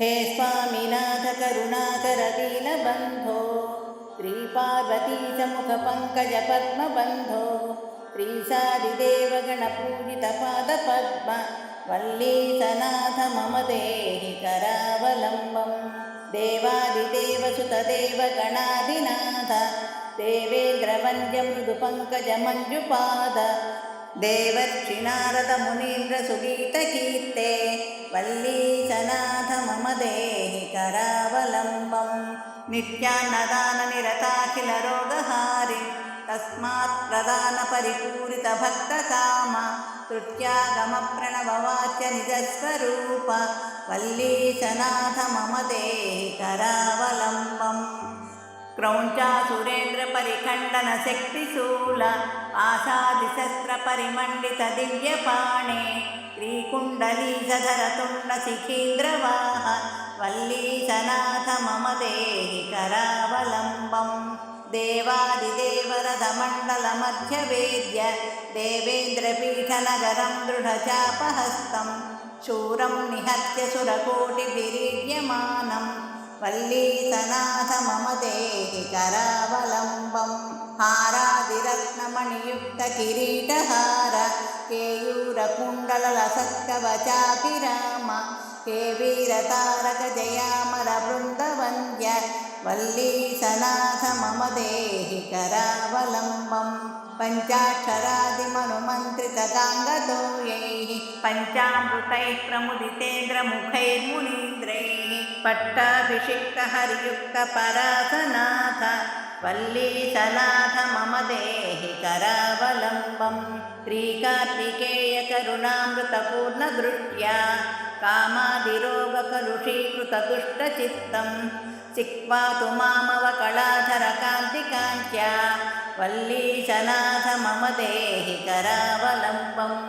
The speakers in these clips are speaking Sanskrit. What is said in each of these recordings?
हे स्वामिनाथ करुणाकर दीनबन्धो श्रीपार्वतीशमुखपङ्कजपद्मबन्धो श्रीशादिदेवगणपूजितपादपद्म वल्लीसनाथ मम देहि करावलम्बम् देवादिदेवसुतदेवगणाधिनाथ देवेन्द्रवन्द्यमृदुपङ्कजमञ्जुपाद देवर्षिनारदमुनीन्द्रसुगीतकीर्ते वल्लीसनाथ मम देहि करावलम्बम् नित्यान्नदाननिरताखिलरोगहारिं तस्मात् प्रदानपरिपूरितभक्तकाम तृत्यागमप्रणववाच्य निजस्वरूप वल्लीसनाथ मम देहि करावलम्बम् क्रौञ्चासुरेन्द्रपरिखण्डनशक्तिशूल आशादिशस्त्रपरिमण्डितदिव्यपाणे श्रीकुण्डलीधरतुण्डशिखीन्द्रवाह वल्लीसनाथ मम देहि करावलम्बम् देवादिदेवरथमण्डलमध्यवेद्य देवेन्द्रपीठनगरं दृढचापहस्तं शूरं निहत्य सुरकोटिभिरीड्यमानम् वल्लीसनाथ मम देहि करावलम्बम् हारादिरत्नमणियुक्तकिरीटहार केयूरकुण्डललसत्कवचाभिराम हे वीरतारकजयामरवृन्दवन्द्य वल्लीसनाथ मम देहि करावलम्बम् पञ्चाक्षरादिमनुमन्त्रितगाङ्गदोयैः पञ्चामृतैः प्रमुदितेन्द्रमुखैर्मुनीन्द्रैः पट्टाभिषिक्तहरियुक्तपरासनाथ वल्लीसनाथ मम देहि करावलम्बम् श्रीकार्तिकेयकरुणामृतपूर्णदृष्ट्या कामादिरोगकलुषीकृतदुष्टचित्तं चिक्वातु मामवकलाधरकान्तिकाङ्क्या वल्लीसनाथ मम देहि करावलम्बम्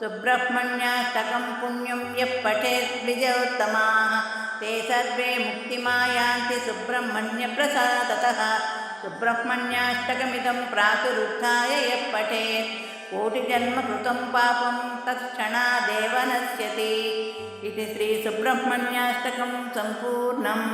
सुब्रह्मण्याष्टकं पुण्यं यः पठेत् द्विजोत्तमाः ते सर्वे मुक्तिमायान्ति सुब्रह्मण्यप्रसादतः सुब्रह्मण्याष्टकमिदं प्रातरुत्थाय यः पठेत् कोटिजन्मकृतं पापं तत्क्षणादेव नश्यति इति श्रीसुब्रह्मण्याष्टकं सम्पूर्णम्।